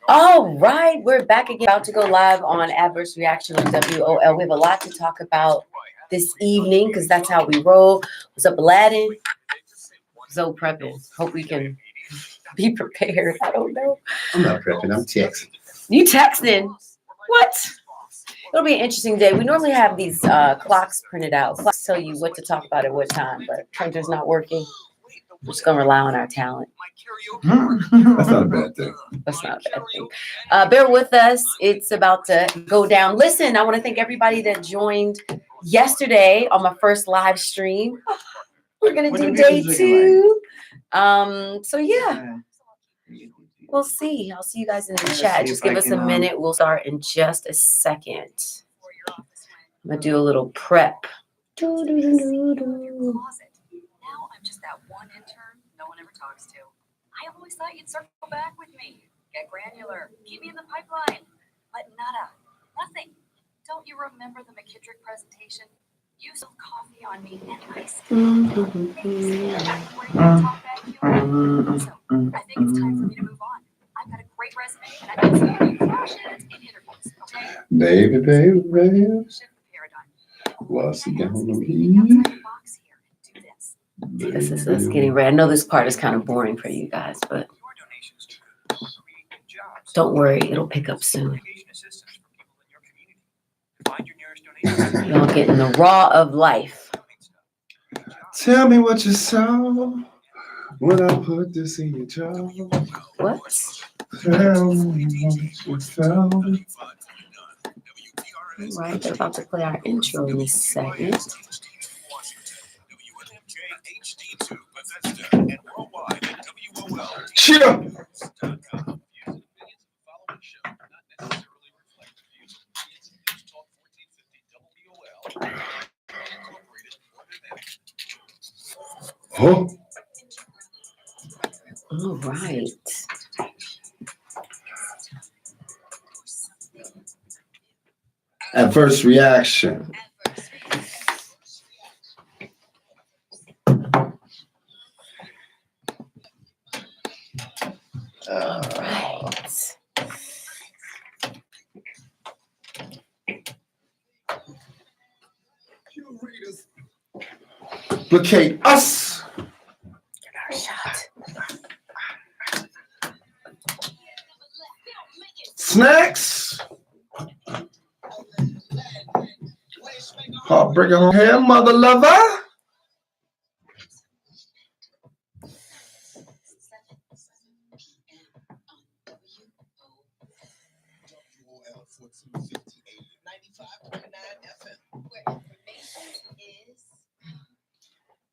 All right, we're back again. About to go live on Adverse Reaction on WOL. We have a lot to talk about this evening because that's how we roll. What's up, Aladdin? So prepping. Hope we can be prepared. I don't know. I'm not prepping. I'm texting. You texting? What? It'll be an interesting day. We normally have these clocks printed out. Clocks tell you what to talk about at what time, but printer's not working. We're just gonna rely on our talent. That's not a bad thing. That's not a bad thing. Bear with us. It's about to go down. Listen, I want to thank everybody that joined yesterday on my first live stream. We're gonna do day 2. So yeah. We'll see. I'll see you guys in the chat. Just give us a minute. We'll start in just a second. I'm gonna do a little prep. Now I'm just that one intern no one ever talks to. I always thought you'd circle back with me. Get granular. Keep me in the pipeline. But nada. Nothing. Don't you remember the McKittrick presentation? You spilled coffee on me and ice cream. So I think it's time for me to move on. I've got a great resume and I can see you flashes in interviews. Okay? David. Shift the paradigm. What's he gonna Outside be? the box here and do this. This is us getting ready. I know this part is kind of boring for you guys, but don't worry, it'll pick up soon. Y'all getting the raw of life. Tell me what you saw when I put this in your jaw. What? Tell me what you felt. All right, they're about to play our intro in a second. Chill. Oh. All right. Adverse reaction. All right. Duplicate us. Get our shot. Snacks. Heartbreaker on here, mother lover.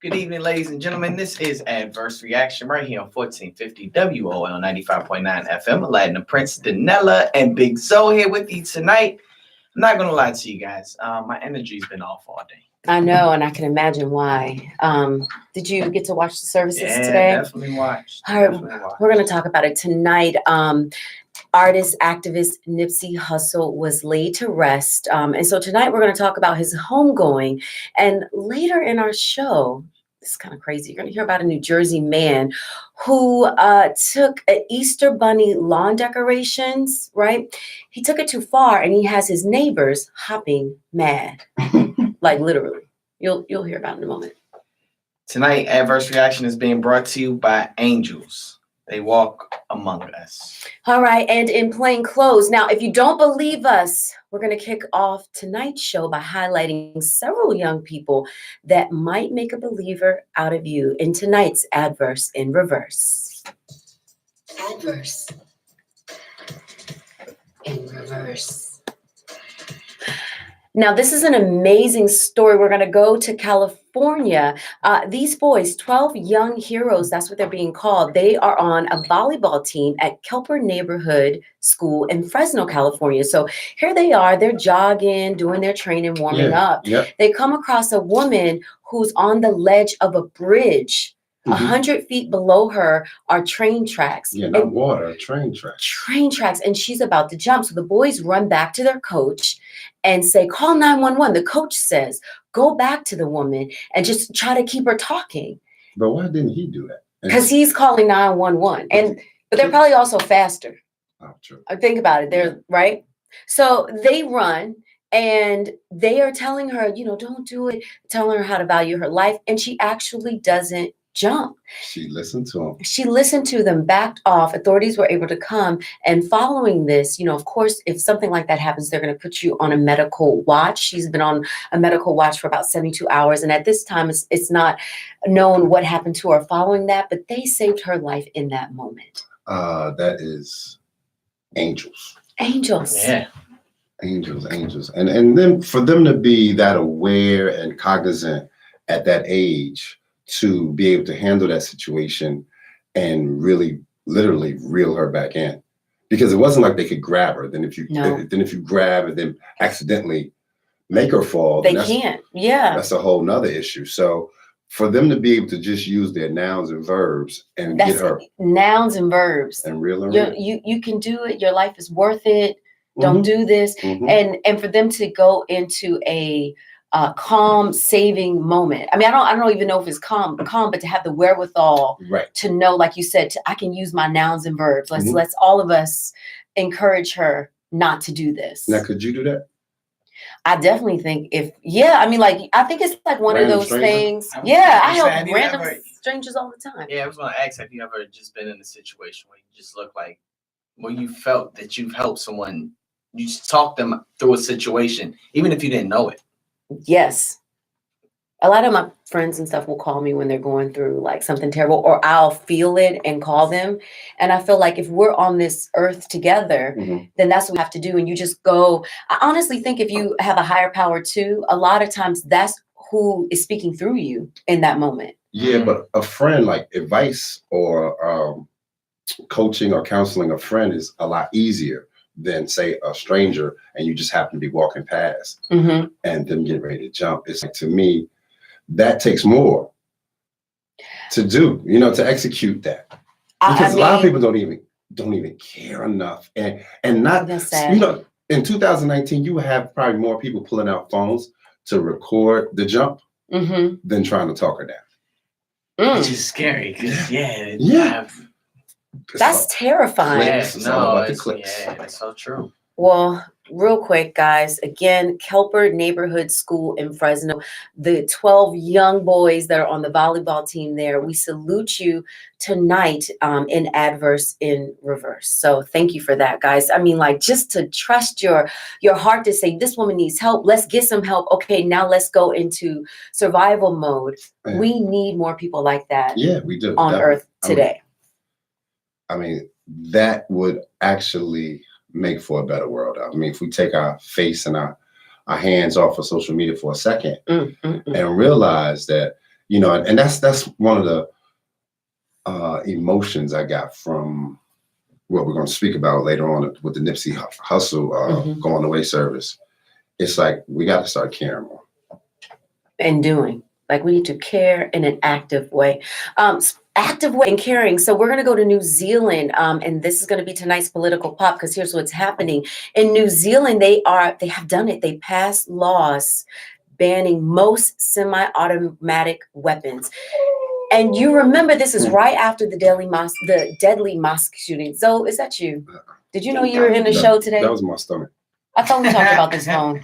Good evening, ladies and gentlemen. This is Adverse Reaction right here on 1450 WOL 95.9 FM. Aladdin the Prince, Danella, and Big Zoe here with you tonight. I'm not going to lie to you guys. My energy's been off all day. I know, and I can imagine why. Did you get to watch the services today? Yeah, definitely watched. All right, we're going to talk about it tonight. Artist, activist Nipsey Hussle was laid to rest. And so tonight we're going to talk about his homegoing. And later in our show, this is kind of crazy. You're going to hear about a New Jersey man who took an Easter bunny lawn decorations, right? He took it too far and he has his neighbors hopping mad. Like literally. You'll hear about it in a moment. Tonight, Adverse Reaction is being brought to you by Angels. They walk among us. All right, and in plain clothes. Now, if you don't believe us, we're going to kick off tonight's show by highlighting several young people that might make a believer out of you in tonight's Adverse in Reverse. Adverse in Reverse. Now, this is an amazing story. We're going to go to California. These boys, 12 young heroes, that's what they're being called. They are on a volleyball team at Kelper Neighborhood School in Fresno, California. So here they are. They're jogging, doing their training, warming up. Yep. They come across a woman who's on the ledge of a bridge. 100 feet below her are train tracks. Yeah, not water, train tracks. Train tracks, and she's about to jump. So the boys run back to their coach and say, call 911. The coach says, go back to the woman and just try to keep her talking. But why didn't he do that? Because he's calling 911. But they're probably also faster. Oh, true. Think about it. They're right. So they run and they are telling her, don't do it, telling her how to value her life. And she actually doesn't jump. She listened to him. She listened to them, backed off. Authorities were able to come. And following this, of course, if something like that happens, they're going to put you on a medical watch. She's been on a medical watch for about 72 hours. And at this time, it's not known what happened to her following that, but they saved her life in that moment. That is angels. Angels. Yeah. Angels. And then for them to be that aware and cognizant at that age to be able to handle that situation and really literally reel her back in, because it wasn't like they could grab her. Then if you grab and then accidentally make her fall, they can't. Yeah. That's a whole nother issue. So for them to be able to just use their nouns and verbs and get her nouns and verbs and reel her in. You can do it. Your life is worth it. Don't do this. And for them to go into a calm, saving moment. I mean, I don't even know if it's calm, but to have the wherewithal to know, like you said, I can use my nouns and verbs. Let's all of us encourage her not to do this. Now, could you do that? I definitely think I think it's like one of those things. I help random strangers all the time. Yeah, I was going to ask, have you ever just been in a situation where you just look like, where you felt that you've helped someone, you just talk them through a situation, even if you didn't know it? Yes. A lot of my friends and stuff will call me when they're going through like something terrible, or I'll feel it and call them. And I feel like if we're on this earth together, then that's what we have to do. And you just go. I honestly think if you have a higher power too, a lot of times that's who is speaking through you in that moment. Yeah, but a friend, like advice or coaching or counseling a friend is a lot easier than say a stranger and you just happen to be walking past and them getting ready to jump. It's like, to me, that takes more to do, to execute that, because a lot of people don't even care enough, and not, in 2019 you have probably more people pulling out phones to record the jump than trying to talk her down, which is scary because that's terrifying. That's so true. Well, real quick, guys, again, Kelper Neighborhood School in Fresno, the 12 young boys that are on the volleyball team there, we salute you tonight in Adverse in Reverse. So thank you for that, guys. I mean, like, just to trust your heart to say, this woman needs help. Let's get some help. Okay, now let's go into survival mode. We need more people like that. Yeah, we do. On Earth today. I mean, that would actually make for a better world. I mean, if we take our face and our hands off of social media for a second and realize that, and that's one of the emotions I got from what we're going to speak about later on with the Nipsey Hussle going away service. It's like, we got to start caring more. And doing. Like, we need to care in an active way. Active way and caring. So we're going to go to New Zealand, and this is going to be tonight's political pop, because here's what's happening. In New Zealand, they have done it. They passed laws banning most semi-automatic weapons. And you remember, this is right after the deadly mosque shooting. So is that you? Did you know you were in the show today? That was my stomach. I thought we talked about this phone.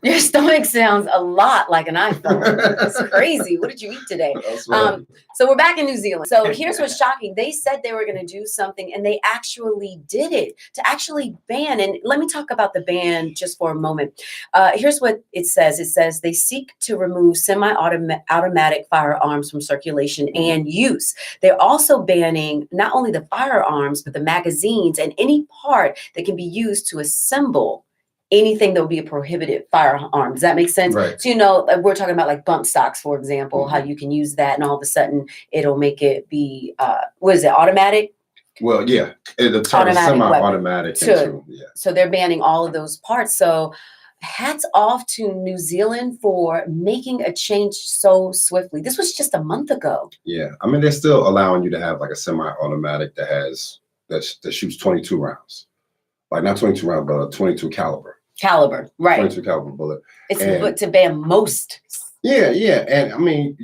Your stomach sounds a lot like an iPhone. It's crazy. What did you eat today? So we're back in New Zealand. So here's what's shocking. They said they were going to do something, and they actually did it, to actually ban. And let me talk about the ban just for a moment. Here's what it says. It says they seek to remove semi-automatic firearms from circulation and use. They're also banning not only the firearms, but the magazines and any part that can be used to assemble anything that would be a prohibited firearm. Does that make sense? Right. So, we're talking about like bump stocks, for example, how you can use that and all of a sudden it'll make it be, what is it, automatic? Well, yeah, it'll turn semi-automatic into, So they're banning all of those parts. So hats off to New Zealand for making a change so swiftly. This was just a month ago. Yeah, I mean, they're still allowing you to have like a semi-automatic that shoots 22 rounds. Like not 22 rounds, but a 22 caliber. Right. 22 caliber bullet. It's to ban most. Yeah. And I mean,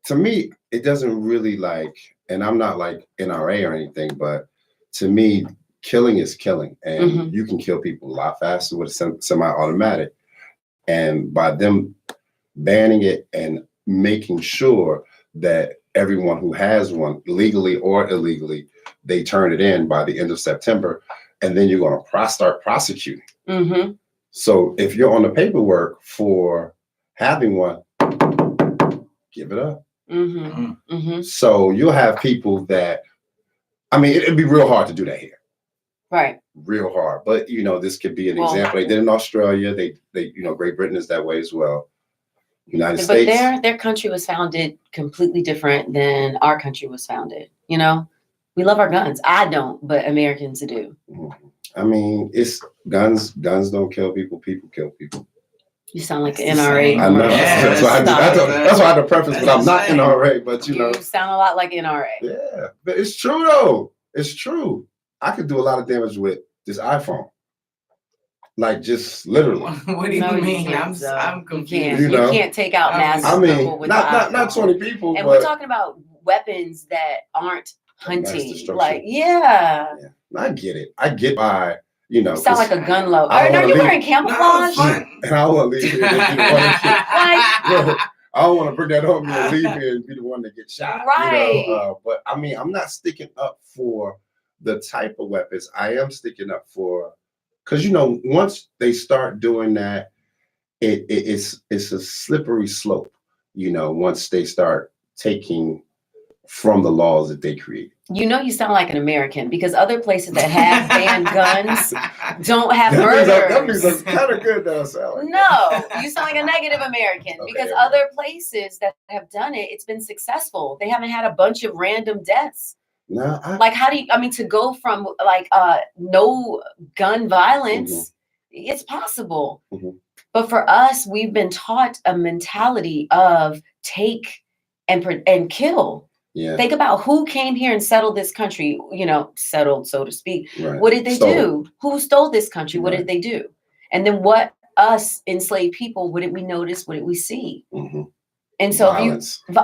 to me, it doesn't really like, and I'm not like NRA or anything, but to me, killing is killing, and you can kill people a lot faster with a semi-automatic. And by them banning it and making sure that everyone who has one, legally or illegally, they turn it in by the end of September, and then you're going to start prosecuting. So if you're on the paperwork for having one, give it up. So you'll have people that, I mean, it'd be real hard to do that here. Right. Real hard. But, this could be an example. They did in Australia. They, Great Britain is that way as well. United States. But their country was founded completely different than our country was founded. We love our guns. I don't, but Americans do. I mean, it's guns. Guns don't kill people. People kill people. You sound like an NRA. I know. That's why I had to preface, but I'm not NRA. But you sound a lot like NRA. Yeah, but it's true though. It's true. I could do a lot of damage with this iPhone. Like just literally. What do you mean? I'm confused. You can't take out massive people with not 20 people. And we're talking about weapons that aren't hunting. Like, yeah. I get it. I get why, You sound like a gun load. Are you wearing camouflage? And I don't want to leave here. I don't want to bring that home and leave here and be the one that gets shot. Right. But I mean, I'm not sticking up for the type of weapons. I am sticking up for, because once they start doing that, it's a slippery slope. Once they start taking from the laws that they create. You sound like an American, because other places that have banned guns don't have murders. That means that's kind of good that I sound like. No, you sound like a negative American, because other places that have done it, it's been successful. They haven't had a bunch of random deaths. No, how do you, to go from no gun violence, it's possible. But for us, we've been taught a mentality of take and kill. Yeah. Think about who came here and settled this country, settled, so to speak. Right. What did they do? Who stole this country? What did they do? And then what us enslaved people, what did we notice? What did we see? And so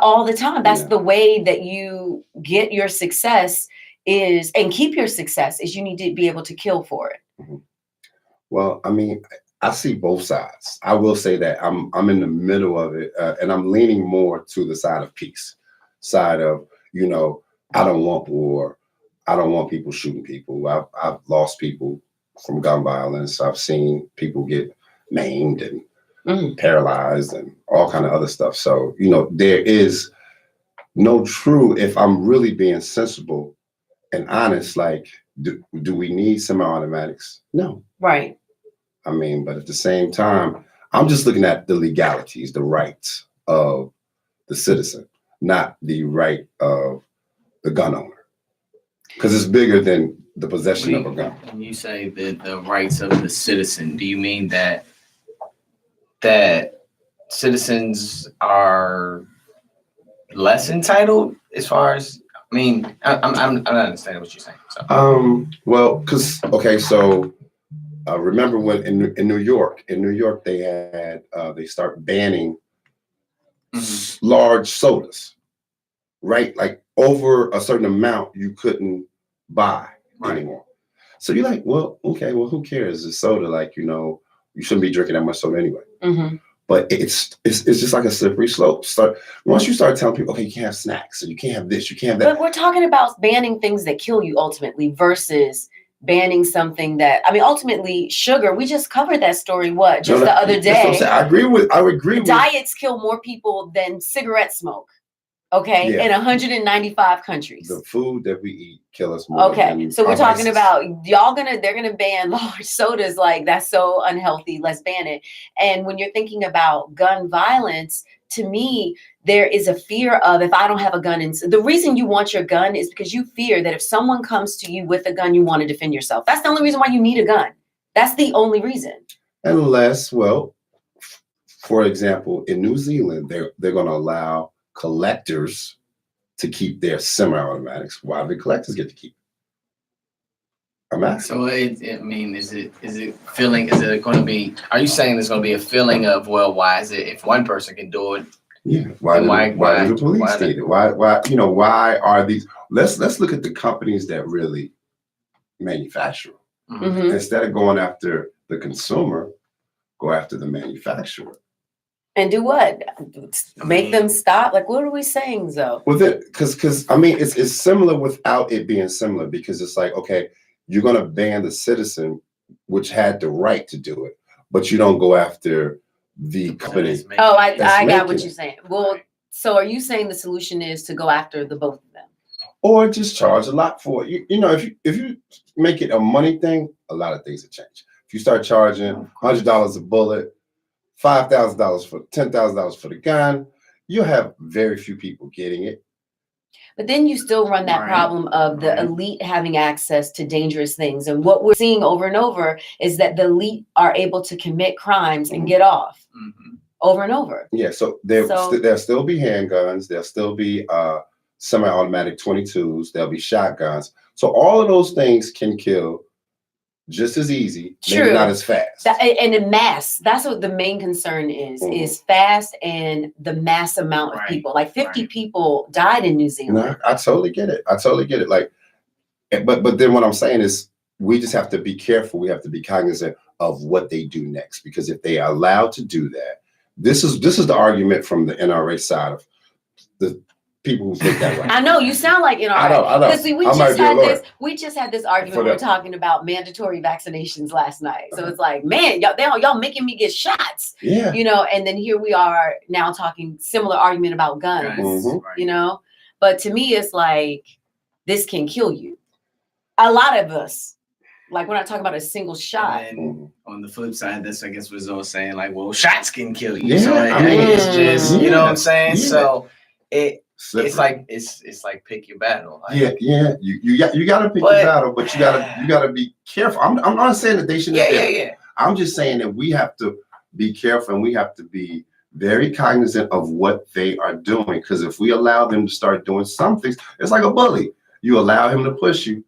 all the time, that's the way that you get your success and keep your success is you need to be able to kill for it. Well, I mean, I see both sides. I will say that I'm in the middle of it, and I'm leaning more to the side of peace. Side of, I don't want war. I don't want people shooting people. I've lost people from gun violence. I've seen people get maimed and paralyzed and all kind of other stuff. So, there is no true, if I'm really being sensible and honest, like, do we need semi-automatics? No. Right. I mean, but at the same time, I'm just looking at the legalities, the rights of the citizen, not the right of the gun owner, because it's bigger than the possession of a gun. When you say the rights of the citizen, do you mean that citizens are less entitled as far as? I mean, I'm not understanding what you're saying. So. Well, because so remember when in New York, they had they start banning large sodas, right? Like over a certain amount you couldn't buy anymore. So you're like, well, who cares? It's soda, like, you shouldn't be drinking that much soda anyway. But it's just like a slippery slope. Once you start telling people, okay, you can't have snacks, and you can't have this, you can't have that. But we're talking about banning things that kill you ultimately versus banning something that, ultimately sugar. We just covered that story. The other day? I would agree. Diets kill more people than cigarette smoke. Okay, in 195 countries. The food that we eat kill us more. Okay, so we're talking about they're gonna ban large sodas. Like, that's so unhealthy. Let's ban it. And when you're thinking about gun violence, to me, there is a fear of, if I don't have a gun, and the reason you want your gun is because you fear that if someone comes to you with a gun, you want to defend yourself. That's the only reason why you need a gun. That's the only reason. Unless, for example, in New Zealand, they're going to allow collectors to keep their semi-automatics. Why do the collectors get to keep it? I'm asking. So is it feeling? Is it going to be? Are you saying there's going to be a feeling of, well, why is it if one person can do it, Yeah. Why Why do the police why need it? Why are these? Let's look at the companies that really manufacture. Mhm. Instead of going after the consumer, go after the manufacturer. And do what? Make them stop? Like, what are we saying, though? Well, because I mean, it's similar without it being similar, because it's like, okay, you're gonna ban the citizen, which had the right to do it, but you don't go after the company. Oh, I That's got what making you're it. saying. Well, so are you saying the solution is to go after the both of them? Or just charge a lot for it. You know, if you make it a money thing, a lot of things will change. If you start charging $100 a bullet, $5,000 for $10,000 for the gun, you'll have very few people getting it. But then you still run that problem of the elite having access to dangerous things. And what we're seeing over and over is that the elite are able to commit crimes and get off over and over. Yeah, so there'll still be handguns, there'll still be semi-automatic 22s, there'll be shotguns. So all of those things can kill just as easy, maybe not as fast. And in mass, that's what the main concern is fast and the mass amount of people. Like 50 people died in New Zealand. No, I totally get it. Like, but then what I'm saying is we just have to be careful. We have to be cognizant of what they do next, because if they are allowed to do that, this is the argument from the NRA side of the people who think that way. I know you sound like NRA. I know. Because we just had this argument. We were talking about mandatory vaccinations last night. So it's like, man, y'all making me get shots. Yeah. You know, and then here we are now talking similar argument about guns. You know, but to me, it's like this can kill you. A lot of us. Like, we're not talking about a single shot. And on the flip side, that's, I guess, what Zoe's saying, like, well, shots can kill you. Yeah, so I mean, it's just, you know what I'm saying? Yeah. So it's like pick your battle. Like, You gotta pick your battle, but you gotta be careful. I'm not saying that they shouldn't. Yeah. I'm just saying that we have to be careful and we have to be very cognizant of what they are doing. Because if we allow them to start doing some things, it's like a bully. You allow him to push you.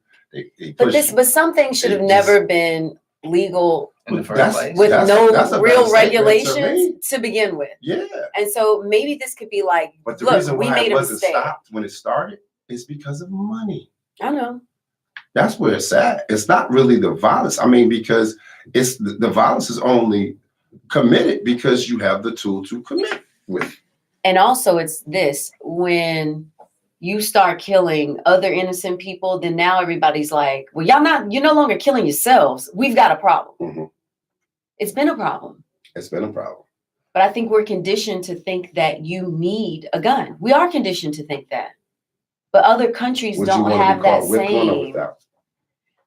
But some things should have never been legal in the first place, with no real regulations to begin with. Yeah. And so maybe this could be like, but the look, reason we why made it a wasn't mistake. stopped when it started is because of money. I know. That's where it's at. It's not really the violence. I mean, because it's the violence is only committed because you have the tool to commit with. And also it's this, when you start killing other innocent people, then now everybody's like, well, you're no longer killing yourselves. We've got a problem. It's been a problem. It's been a problem. But I think we're conditioned to think that you need a gun. We are conditioned to think that. But other countries don't have that same.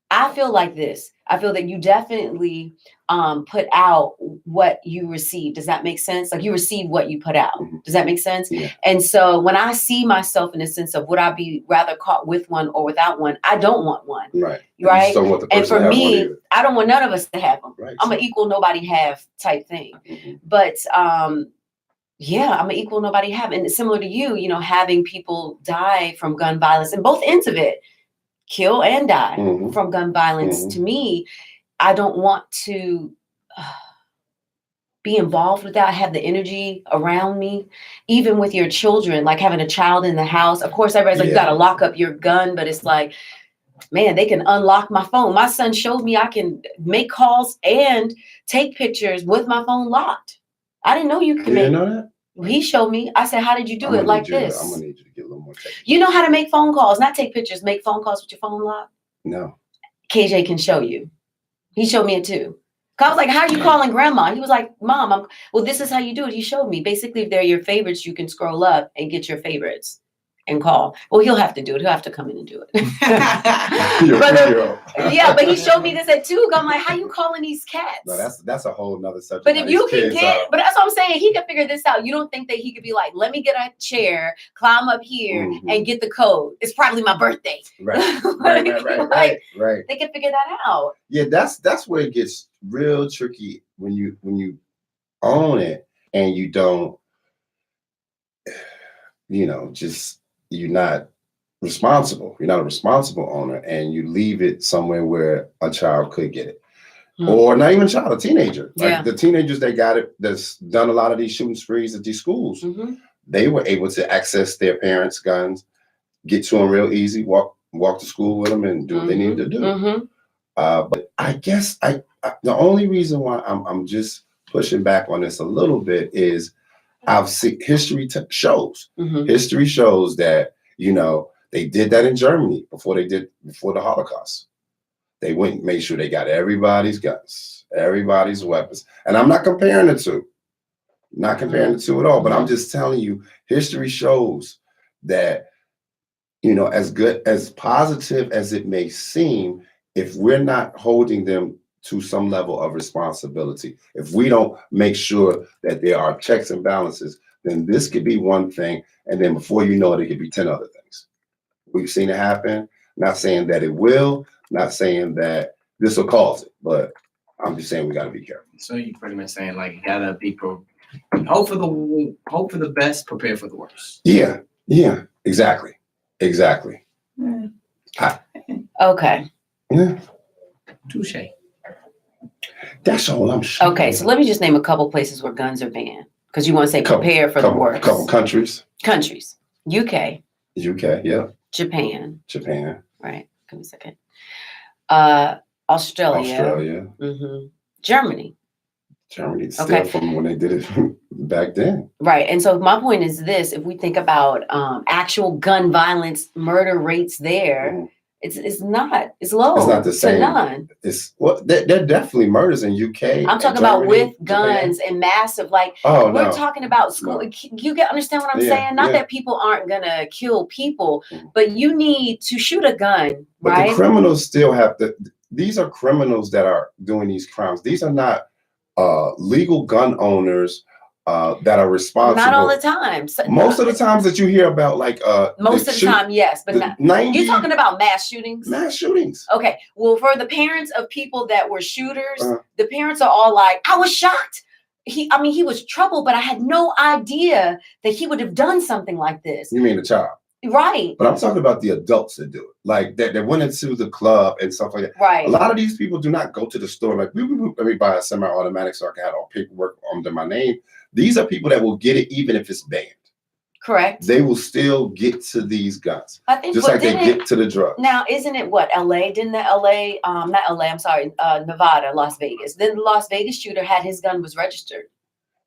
I feel like this. I feel that you definitely put out what you receive. Does that make sense? Like, you receive what you put out. Does that make sense? Yeah. And so when I see myself in a sense of would I be rather caught with one or without one, I don't want one. Right. Right. And for me, I don't want none of us to have them. Right. I'm an equal nobody have type thing. But yeah, I'm an equal nobody have. And it's similar to you know, having people die from gun violence and both ends of it. Kill and die from gun violence. To me, I don't want to be involved with that. I have the energy around me, even with your children, like having a child in the house. Of course, everybody's like, you got to lock up your gun, but it's like, man, they can unlock my phone. My son showed me I can make calls and take pictures with my phone locked. I didn't know you could You didn't know that? He showed me. I said, how did you do it like this? I'm going to need you to get a little more technical. You know how to make phone calls, not take pictures, make phone calls with your phone locked? No. KJ can show you. He showed me it too. I was like, how are you calling grandma? He was like, Mom, well, this is how you do it. He showed me. Basically, if they're your favorites, you can scroll up and get your favorites and call. Well, he'll have to do it. He'll have to come in and do it. But he showed me this at 2. I'm like, how you calling these cats? No, that's a whole nother subject. But if you can but that's what I'm saying. He can figure this out. You don't think that he could be like, let me get a chair, climb up here and get the code. It's probably my birthday. Right. Right. They can figure that out. Yeah, that's where it gets real tricky when you own it and you don't, you're not responsible. You're not a responsible owner, and you leave it somewhere where a child could get it. Or not even a child, a teenager. Like the teenagers that got it, that's done a lot of these shooting sprees at these schools. they were able to access their parents' guns, get to them real easy, walk to school with them, and do what they needed to do. But I guess the only reason why I'm just pushing back on this a little bit is I've seen history shows. History shows that they did that in Germany before the Holocaust. They went and made sure they got everybody's guns, everybody's weapons, and I'm not comparing the two. Not comparing the two at all, but I'm just telling you, history shows that, as good, as positive as it may seem, if we're not holding them to some level of responsibility, if we don't make sure that there are checks and balances, then this could be one thing, and then before you know it could be 10 other things. We've seen it happen. Not saying that it will, not saying that this will cause it, but I'm just saying we got to be careful. So you pretty much saying like you gotta be hope for the best, prepare for the worst. Yeah, exactly. Okay. Yeah. Touche. That's all I'm saying. Okay, so let me just name a couple places where guns are banned, because you want to say prepare for the worst. Couple countries. UK, yeah. Japan. Right. Give me a second. Australia. Germany. Still from when they did it back then. Right. And so my point is this: if we think about actual gun violence, murder rates there, it's low. It's not the same. To none. They're definitely murders in UK. I'm talking about with guns and massive, we're talking about school. No. You understand what I'm saying? Not that people aren't gonna kill people, but you need to shoot a gun, but right? The criminals still have to. These are criminals that are doing these crimes. These are not legal gun owners that are responsible. Not all the time. So, most of the times that you hear about, most of the time, yes, but not. You're talking about mass shootings. Mass shootings. Okay. Well, for the parents of people that were shooters, the parents are all like, "I was shocked. He was troubled, but I had no idea that he would have done something like this." You mean the child? Right. But I'm talking about the adults that do it, like that went into the club and stuff like that. Right. A lot of these people do not go to the store like, let me buy a semi-automatic so I can have all paperwork under my name. These are people that will get it even if it's banned. Correct. They will still get to these guns. I think just like they get to the drugs. Now, isn't it what LA? Didn't the Nevada, Las Vegas. Then the Las Vegas shooter had his gun was registered.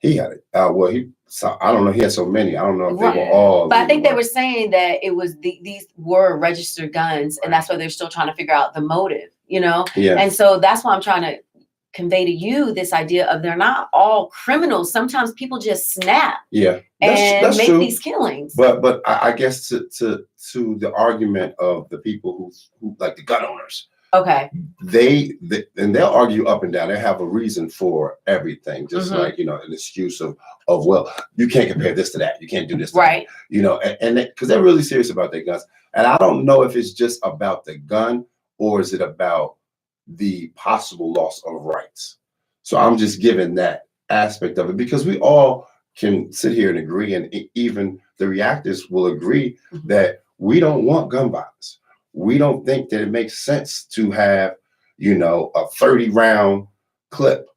He had it. I don't know. He had so many. I don't know if they were all. But I think they were saying that it was these were registered guns, and that's why they're still trying to figure out the motive. Yeah. And so that's why I'm trying to convey to you this idea of they're not all criminals. Sometimes people just snap. Yeah. That's make true. These killings. But I guess to the argument of the people who like the gun owners. Okay. And they'll argue up and down. They have a reason for everything, just like an excuse of well, you can't compare this to that. You can't do this. Right. And because they're really serious about their guns. And I don't know if it's just about the gun or is it about the possible loss of rights. So I'm just giving that aspect of it because we all can sit here and agree, and even the reactors will agree that we don't want gun violence. We don't think that it makes sense to have, a 30-round clip.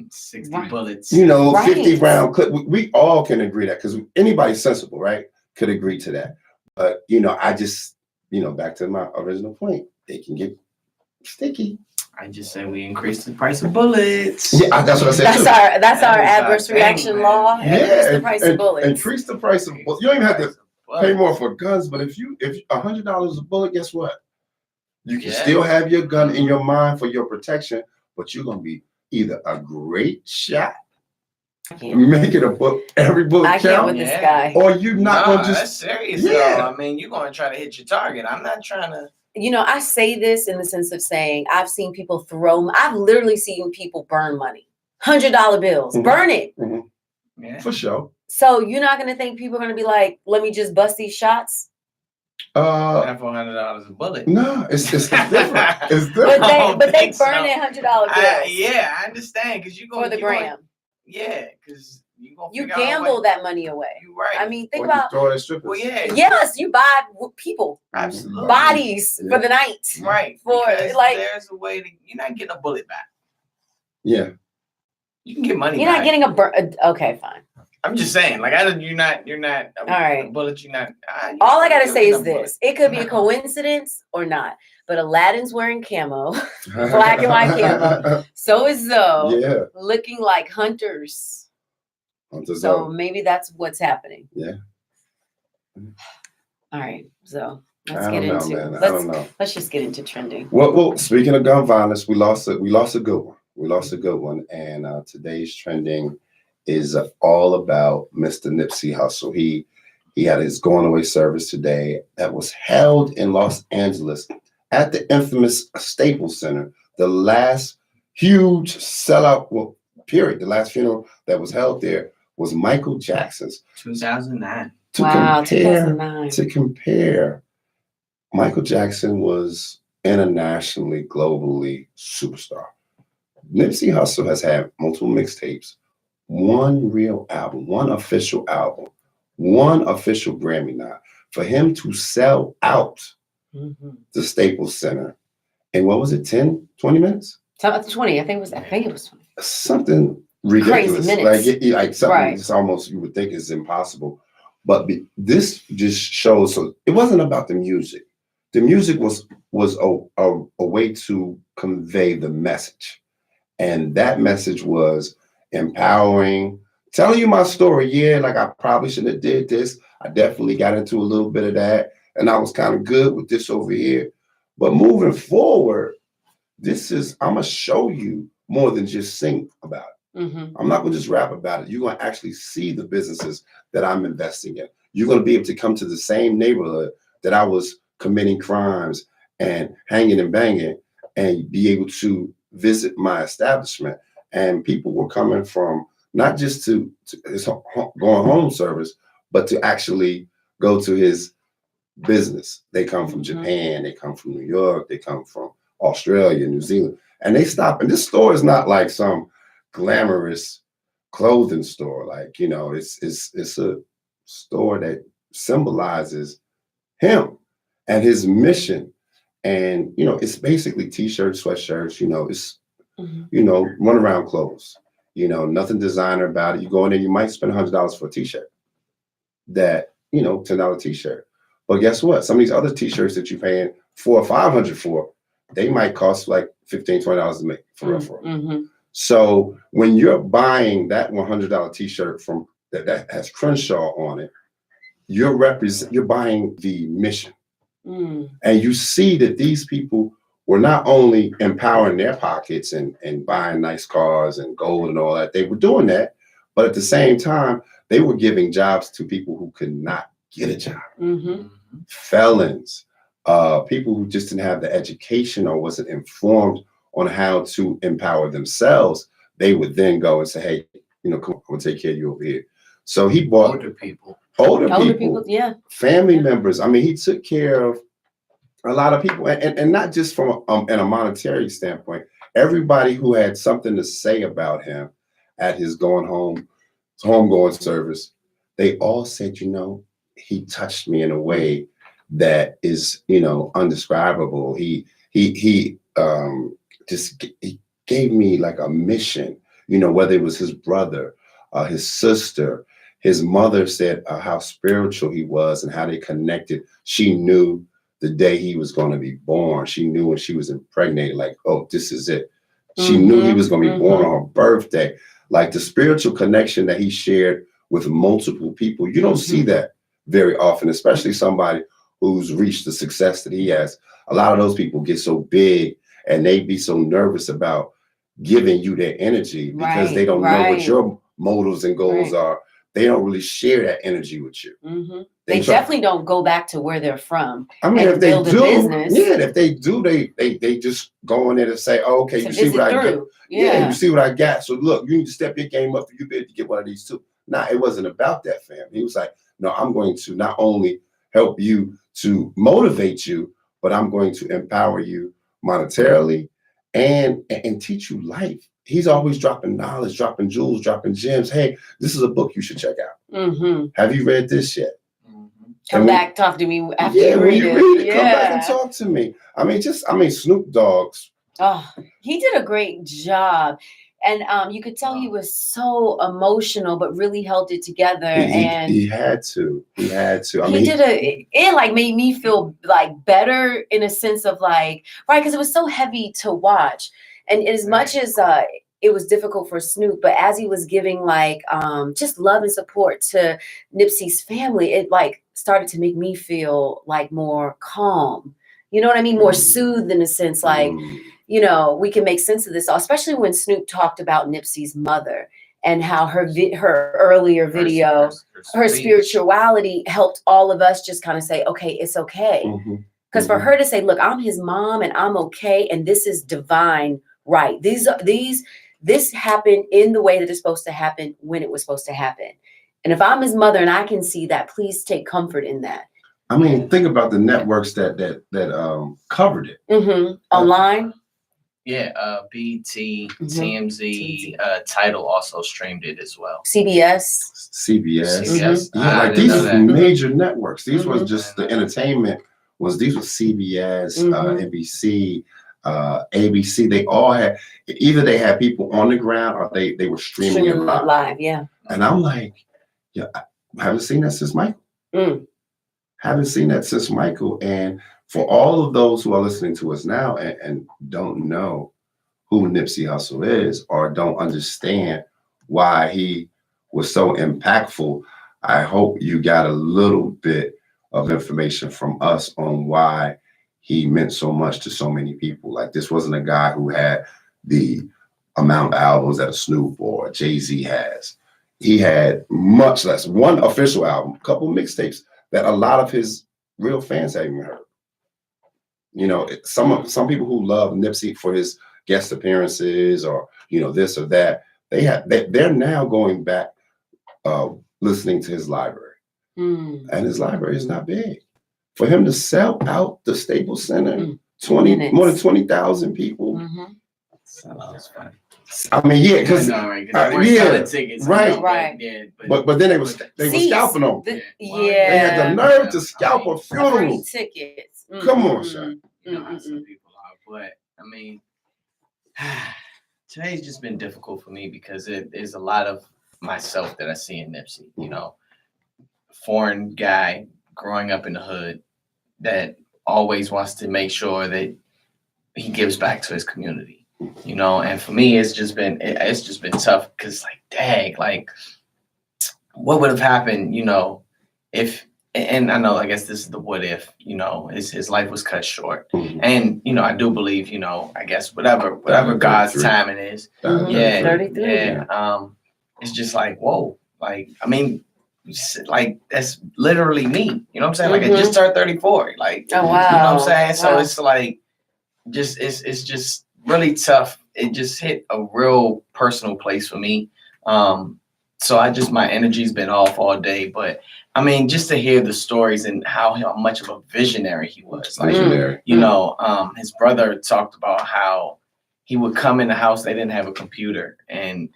60 bullets. 50-round clip. We all can agree that because anybody sensible, right, could agree to that. But, I just, back to my original point, it can get sticky. I just said we increased the price of bullets. Yeah, that's what I said. That's our adverse reaction law. Yeah, increase the price of bullets. Increase the price of bullets. You don't even have to pay more for guns, but if $100 a bullet, guess what? You can still have your gun in your mind for your protection, but you're gonna be either a great shot, make it every bullet count. I can't with this guy. Or you're not gonna just. That's serious. Though. You're gonna try to hit your target. I'm not trying to. I say this in the sense of saying I've seen people I've literally seen people burn money, $100 bills, burn it. Yeah, for sure. So you're not going to think people are going to be like, let me just bust these shots? Not for $100 a bullet. No, it's different. It's different. But they burn it $100 bills. Yeah, I understand because you go for the gram. Because you gamble that money away. You're right. Think about. Throw it at strippers. Well, yeah. Yes, you buy people. Absolutely. Bodies for the night. Right. There's a way you're not getting a bullet back. Yeah. You can get money. You're not getting okay, fine. I'm just saying, like, you're not. All right. Bullet, you're not. All I gotta say is this: it could be a coincidence or not, but Aladdin's wearing camo, black and white camo. So is Zoe, Yeah. looking like hunters. Hunters So up. maybe that's what's happening. Yeah. All right, so I let's don't get know, into. man. I don't know. Let's just get into trending. Well, speaking of gun violence, we lost a good one. We lost a good one, and today's trending is all about Mr. Nipsey Hussle. He had his going away service today that was held in Los Angeles at the infamous Staples Center. The last huge sellout, period. The last funeral that was held there was Michael Jackson's. 2009. Wow, 2009. To compare, Michael Jackson was internationally, globally superstar. Nipsey Hussle has had multiple mixtapes, one real album, one official album, one official Grammy nod. For him to sell out the Staples Center in, what was it, 10, 20 minutes? 20, I think it was 20. Something ridiculous. Crazy minutes. Like something Right. just almost you would think is impossible. But this just shows, so it wasn't about the music. The music was a way to convey the message. And that message was empowering, telling you my story. Yeah, like I probably shouldn't have did this. I definitely got into a little bit of that. And I was kind of good with this over here. But moving forward, I'm going to show you more than just sing about it. I'm not going to just rap about it. You're going to actually see the businesses that I'm investing in. You're going to be able to come to the same neighborhood that I was committing crimes and hanging and banging, and be able to visit my establishment. And people were coming from not just to his going home service, but to actually go to his business. They come from Japan, they come from New York, they come from Australia, New Zealand, and they stop. And this store is not like some glamorous clothing store. Like, it's a store that symbolizes him and his mission. And, it's basically t-shirts, sweatshirts, it's, run around clothes, nothing designer about it. You go in there, you might spend $100 for a t-shirt that, $10 t-shirt. But guess what? Some of these other t-shirts that you're paying $400 or $500 for, they might cost like $15, $20 to make for real. So when you're buying that $100 t-shirt from that has Crenshaw on it, you're buying the mission. And you see that these people were not only empowering their pockets and buying nice cars and gold and all that, they were doing that, but at the same time, they were giving jobs to people who could not get a job. Felons, people who just didn't have the education or wasn't informed on how to empower themselves. They would then go and say, hey, come on, I'm gonna take care of you over here. So he bought older people, yeah, family members. I mean, he took care of a lot of people, and not just from a monetary standpoint. Everybody who had something to say about him at his homegoing service, they all said, he touched me in a way that is, undescribable. He gave me like a mission, whether it was his brother, his sister. His mother said how spiritual he was and how they connected. She knew the day he was going to be born. She knew when she was impregnated, like, oh, this is it. She knew he was going to be born on her birthday. Like the spiritual connection that he shared with multiple people. You don't see that very often, especially somebody who's reached the success that he has. A lot of those people get so big and they be so nervous about giving you their energy because they don't know what your motives and goals are. They don't really share that energy with you. They definitely don't go back to where they're from. I mean, if they do, business. if they do, they just go in there to say, oh, okay, you see what I got. Yeah, you see what I got. So look, you need to step your game up for you be able to get one of these too. Nah, it wasn't about that, fam. He was like, no, I'm going to not only help you to motivate you, but I'm going to empower you monetarily and teach you life. He's always dropping knowledge, dropping jewels, dropping gems. Hey, this is a book you should check out. Have you read this yet? Come back, talk to me after you read it. Come back and talk to me. I mean, Snoop Dogg's. Oh, he did a great job. And you could tell he was so emotional, but really held it together. And he had to. He had to. I he mean, did it like made me feel like better in a sense of like, right, because it was so heavy to watch. And as much as it was difficult for Snoop, but as he was giving like just love and support to Nipsey's family, it like started to make me feel like more calm. You know what I mean? More soothed in a sense, like, you know, we can make sense of this, especially when Snoop talked about Nipsey's mother and how her earlier video, her spirituality helped all of us just kind of say, okay, it's okay. Because for her to say, look, I'm his mom and I'm okay, and this is divine, right? This happened in the way that it's supposed to happen when it was supposed to happen. And if I'm his mother and I can see that, please take comfort in that. I mean, think about the networks that covered it. Online. Yeah, BT, TMZ, Tidal also streamed it as well. CBS. Yeah, like these are major networks. These was just the entertainment. These were CBS, NBC, ABC. They all had either they had people on the ground or they were streaming it live. Yeah. And I'm like, yeah, I haven't seen that since Michael. Haven't seen that since Michael. And for all of those who are listening to us now and don't know who Nipsey Hussle is or don't understand why he was so impactful, I hope you got a little bit of information from us on why he meant so much to so many people. Like, this wasn't a guy who had the amount of albums that a Snoop or Jay-Z has. He had much less. One official album, a couple mixtapes that a lot of his real fans haven't even heard. You know, some people who love Nipsey for his guest appearances or, you know, this or that, they're now going back listening to his library. And his library is not big. For him to sell out the Staples Center, more than 20,000 people. That's funny. I mean, yeah, because tickets, right. Yeah, but then they were scalping them. They had the nerve to scalp a funeral. Tickets. Come on, Sean. You know how some people are, but I mean, today's just been difficult for me because there's a lot of myself that I see in Nipsey. You know, foreign guy growing up in the hood that always wants to make sure that he gives back to his community. You know, and for me, it's just been tough because, like, dang, like, what would have happened, you know, if, and I know, I guess this is the what if, you know, his life was cut short, and you know, I do believe, you know, I guess whatever God's timing is, 33. it's just like, whoa, like, I mean, like, that's literally me, you know what I'm saying? Like, I just turned 34, like, oh wow, you know what I'm saying? Wow. So it's like, it's just really tough. It just hit a real personal place for me. So my energy's been off all day, but I mean, just to hear the stories and how much of a visionary he was. Like, you know, his brother talked about how he would come in the house, they didn't have a computer, and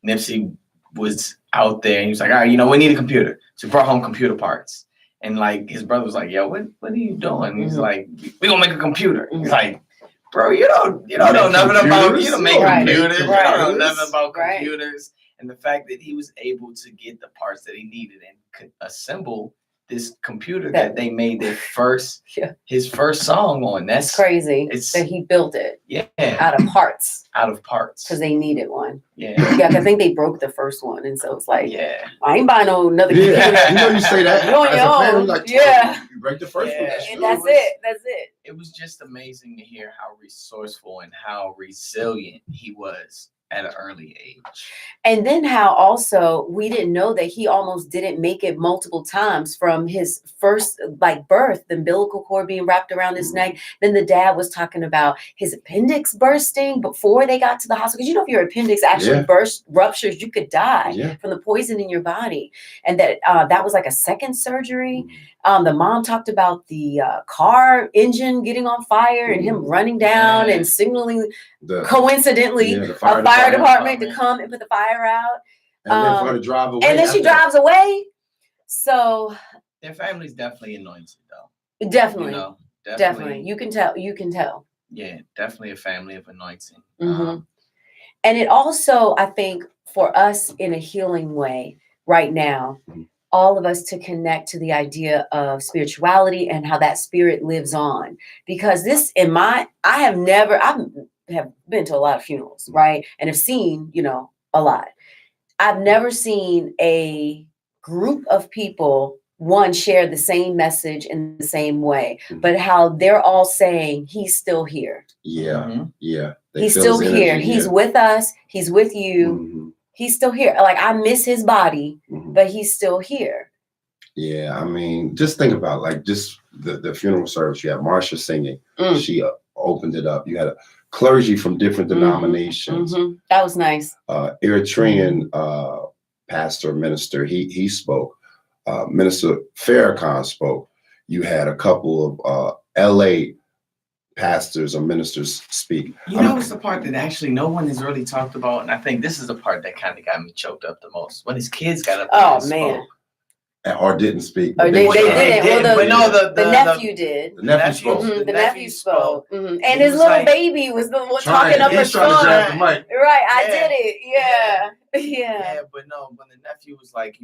Nipsey was out there and he was like, all right, you know, we need a computer. So he brought home computer parts. And like, his brother was like, yo, what are you doing? He's like, we gonna make a computer. He's like, bro, you don't know nothing about, you don't make computers. You don't know nothing about computers. And the fact that he was able to get the parts that he needed and could assemble this computer that they made their his first song on. That's crazy. That he built it. Yeah. Out of parts. Because they needed one. Yeah. Yeah, I think they broke the first one. And so it's like, yeah, I ain't buying no another computer. You know, you say that. You're on your own. Like, yeah. You break the first one. And that's it. That's it. It was just amazing to hear how resourceful and how resilient he was at an early age. And then how also we didn't know that he almost didn't make it multiple times from his first like birth, the umbilical cord being wrapped around his neck. Then the dad was talking about his appendix bursting before they got to the hospital. Because you know, if your appendix actually ruptures, you could die from the poison in your body. And that that was like a second surgery. The mom talked about the car engine getting on fire and him running down and signaling coincidentally a fire department to come and put the fire out. And then for her to drive away. And then she drives away. So their family's definitely anointed though. Definitely. You know, definitely. You can tell. You can tell. Yeah, definitely a family of anointing. And it also, I think, for us in a healing way right now, Mhm. all of us to connect to the idea of spirituality and how that spirit lives on. Because this, I have been to a lot of funerals, right? And have seen, a lot. I've never seen a group of people, one, share the same message in the same way, but how they're all saying he's still here. Yeah, Mhm. yeah. They He's feel still his here. energy, He's yeah. with us. He's with you. Mhm, He's still here. Like, I miss his body, mhm. but he's still here. Yeah, I mean, just think about like just the funeral service. You had Marsha singing. Mm. She opened it up. You had a clergy from different denominations. Mm-hmm. That was nice. Eritrean pastor, minister, he spoke. Minister Farrakhan spoke. You had a couple of LA pastors or ministers speak. You know, it's the part that actually no one has really talked about, and I think this is the part that kind of got me choked up the most. When his kids got up there and man. spoke. Or didn't speak. Or they didn't. Well, but no, the nephew did. The nephew spoke. Mhm, the nephew spoke. And And he his was little like, baby was the one Trying, talking up a he's trying to song. grab the mic. Right, I Yeah. did it. Yeah. Yeah, but no, when the nephew was like,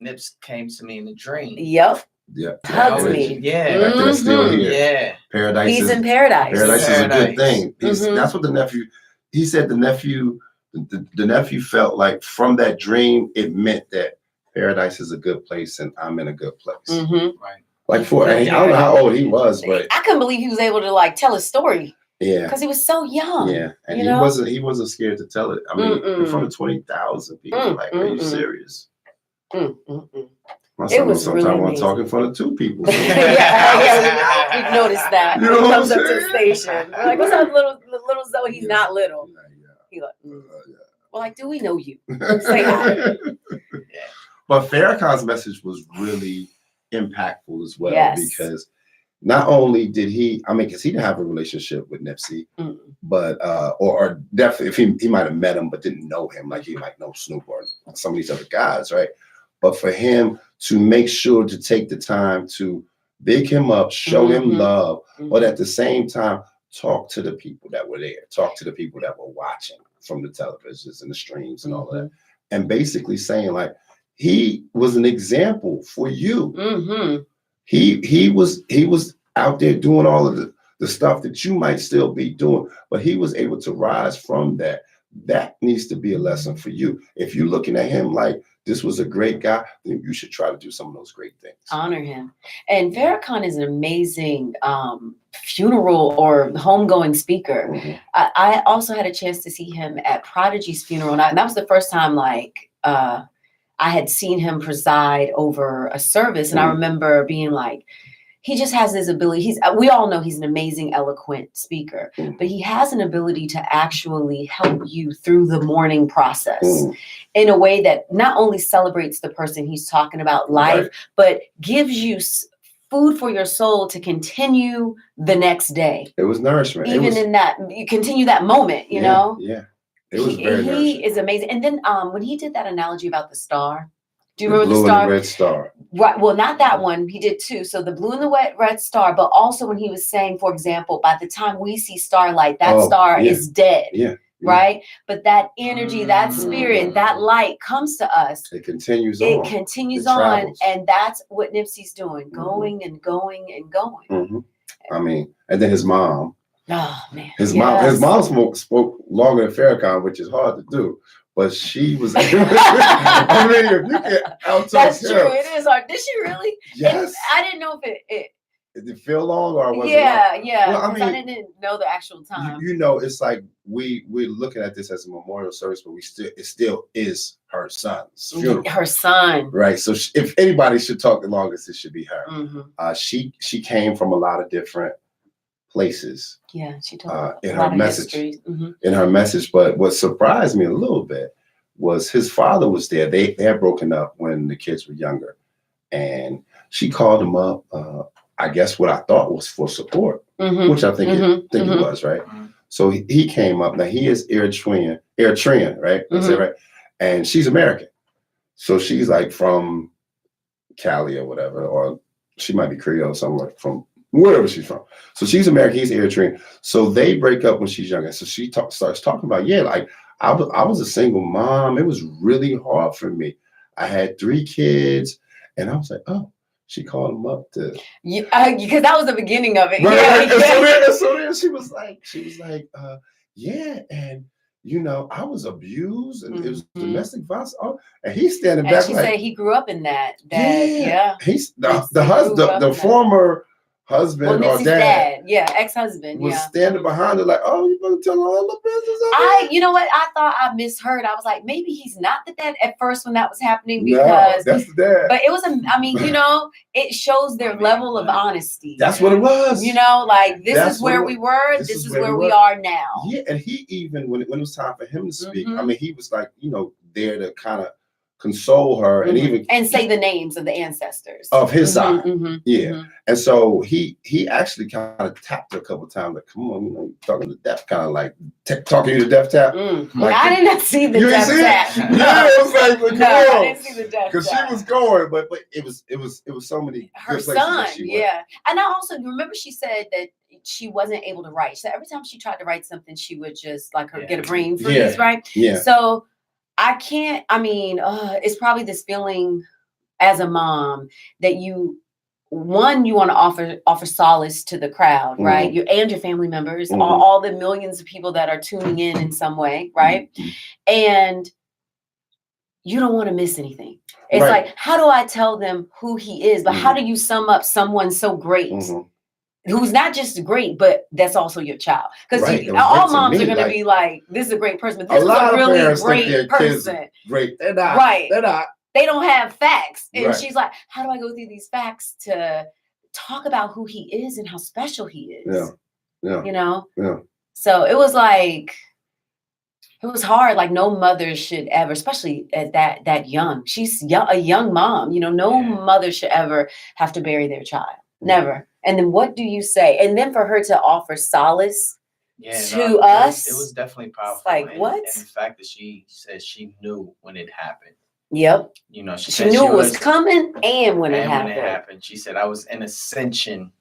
Nips came to me in a dream. Yep. Yeah. Hugs energy. me. Yeah. Like they're still here. Yeah. Paradise He's is in paradise. Paradise is a good thing. Mhm. That's what the nephew, he said the nephew felt like from that dream, it meant that paradise is a good place and I'm in a good place. Mm-hmm. Right. Like I don't know how old he was, but I couldn't believe he was able to like tell his story. Yeah. Because he was so young. Yeah. And he wasn't scared to tell it. I mean, in front of 20,000 people. Like, are you serious? My son was sometimes really want to talk in front of two people. So. yeah, we've noticed that. You know When he what comes I'm up to the saying? station. We're like, what's up, little Zoe? He's not little. Yeah. He like, Well, like, do we know you? Say hi. But Farrakhan's message was really impactful as well, Yes. because not only did he, because he didn't have a relationship with Nipsey, but or definitely if he might have met him but didn't know him, like he might know Snoop or some of these other guys, right? But for him to make sure to take the time to big him up, show him love, but at the same time talk to the people that were there, talk to the people that were watching from the televisions and the streams and all of that, and basically saying like he was an example for you. He was out there doing all of the stuff that you might still be doing, but he was able to rise from that. That needs to be a lesson for you. If you're looking at him like this was a great guy, then you should try to do some of those great things. Honor him. And Farrakhan is an amazing funeral or homegoing speaker. I also had a chance to see him at Prodigy's funeral, and that was the first time I had seen him preside over a service, and I remember being like, he just has this ability. We all know he's an amazing, eloquent speaker, but he has an ability to actually help you through the mourning process in a way that not only celebrates the person he's talking about life, but gives you food for your soul to continue the next day. It was nourishment. Even in that, you continue that moment, you know? Yeah. It was very nourishing. He is amazing. And then when he did that analogy about the star, do you remember the blue star? And the red star. Right. Well, not that one. He did two. So the blue and the red star, but also when he was saying, for example, by the time we see starlight, that star is dead. Yeah. Right. But that energy, that spirit, that light comes to us. It continues on. It continues on. And that's what Nipsey's doing, going and going and going. And then his mom. Oh, man. His mom spoke longer than Farrakhan, which is hard to do. But she was able if you can out-talk That's him. true. It is hard. Did she really? Yes. I didn't know if Did it feel long or was it long? Yeah. Well, I didn't know the actual time. It's like we're looking at this as a memorial service, but it still is her son's funeral. Her son. Right. So if anybody should talk the longest, it should be her. She came from a lot of different places. Yeah, she told in her message. In her message, but what surprised me a little bit was his father was there. They had broken up when the kids were younger, and she called him up. I guess what I thought was for support, which I think it was, right? So he came up. Now he is Eritrean, right? That's it, right? And she's American, so she's like from Cali or whatever, or she might be Creole somewhere from wherever she's from. So she's American, he's Eritrean. So they break up when she's younger. So she starts talking about, yeah, like I was a single mom. It was really hard for me. I had 3 kids, and I was like, oh, she called him up to, because that was the beginning of it. right, Yeah, and so then she was like, yeah, and you know, I was abused, and it was domestic violence. Oh, and he's standing and back she like, said he grew up in that. yeah. He's the He husband, grew up the in that. former husband Well, or Nipsey's dad. yeah, ex-husband, Was yeah. standing behind her like, oh, you better tell all the business. You know what? I thought I misheard. I was like, maybe he's not the dad at first when that was happening No, because that's the dad. but it was I mean, you know, it shows their level of honesty. That's what it was. You know, like this That's is where we were. This is where we are now. Yeah, and he even when it was time for him to speak, Mhm. I mean, he was like, you know, there to kind of console her and even say the names of the ancestors of his side. Yeah. Mhm. And so he actually kind of tapped her a couple of times, like, come on, you know, talking to death, kind of like talking to the death tap. Like, I did not see the death tap. Yeah, it was like, come on. I didn't see the death tap. Because she was going, but it was so many Her good places son, that she went. yeah. And I also remember she said that she wasn't able to write. So every time she tried to write something, she would just like get a brain freeze, right? Yeah. So it's probably this feeling as a mom that you want to offer solace to the crowd, right? You and your family members, all the millions of people that are tuning in some way, right? And you don't want to miss anything. It's like, how do I tell them who he is? But how do you sum up someone so great? Who's not just great, but that's also your child. Because all moms are going to be like, this is a great person, but this is a really great person. Great. They're not. Right. They're not. They don't have facts. And she's like, how do I go through these facts to talk about who he is and how special he is? Yeah. You know? Yeah. So it was like, it was hard. Like no mother should ever, especially at that young. She's a young mom. You know, no mother should ever have to bury their child. Never. And then what do you say? And then for her to offer solace to us. It was definitely powerful. Like, what? And the fact that she said she knew when it happened. Yep. You know, she knew it was coming and when it happened. She said, I was in ascension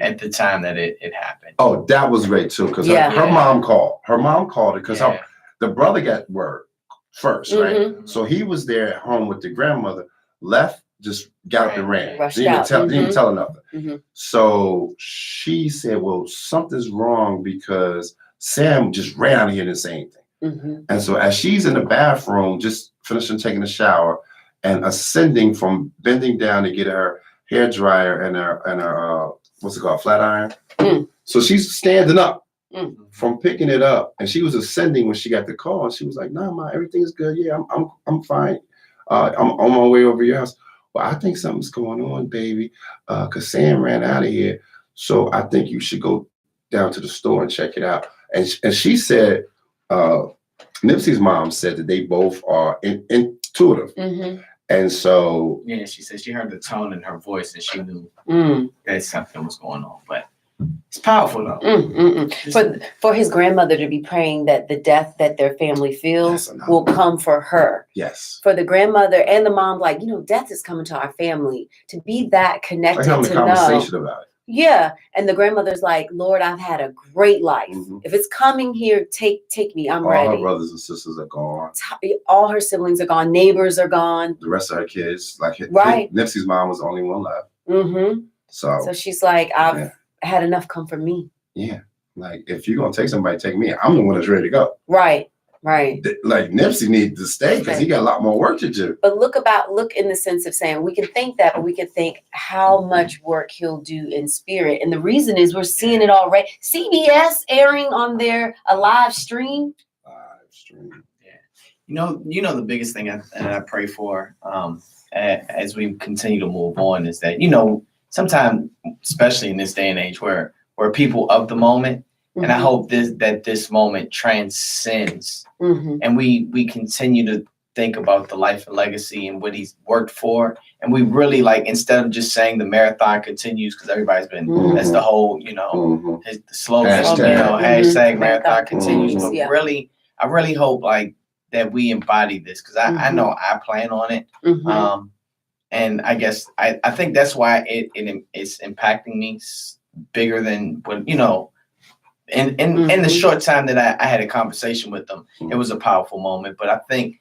at the time that it happened. Oh, that was great too. Because her mom called. Her mom called it because the brother got word first, right? So he was there at home with the grandmother, left, just got up and ran. Didn't even tell her nothing. So she said, well, something's wrong because Sam just ran out of here and didn't say anything. And so as she's in the bathroom, just finishing taking a shower and ascending from bending down to get her hair dryer and her what's it called, flat iron. So she's standing up from picking it up, and she was ascending when she got the call. And she was like, "Nah, ma, everything is good. Yeah, I'm fine. I'm on my way over your house. Well, I think something's going on, baby, because Sam ran out of here. So I think you should go down to the store and check it out." And she said, Nipsey's mom said that they both are intuitive. And so, she said she heard the tone in her voice and she knew that something was going on. But it's powerful though. For his grandmother to be praying that the death that their family feels will come for her. Yes. For the grandmother and the mom, like, death is coming to our family. To be that connected, having to a conversation about it. Yeah. And the grandmother's like, Lord, I've had a great life. If it's coming here, take me. I'm ready. All her brothers and sisters are gone. All her siblings are gone. Neighbors are gone. The rest of her kids, like Nipsey's mom was the only one left. So she's like, I've had enough come for me. Yeah. Like, if you're going to take somebody, take me. I'm the one that's ready to go. Right. Like Nipsey needs to stay because he got a lot more work to do. But look in the sense of saying we can think that, but we can think how much work he'll do in spirit. And the reason is we're seeing it already. CBS airing on a live stream. Yeah. You know the biggest thing I pray for as we continue to move on is that, sometimes, especially in this day and age where people of the moment, and I hope that this moment transcends and we continue to think about the life and legacy and what he's worked for. And we really, like, instead of just saying the marathon continues, because everybody's been, that's the whole, the slogan, hashtag marathon continues. But really, I really hope like that we embody this because I know I plan on it. And I guess I think that's why it's impacting me bigger than what, you know, in the short time that I had a conversation with them, it was a powerful moment. But I think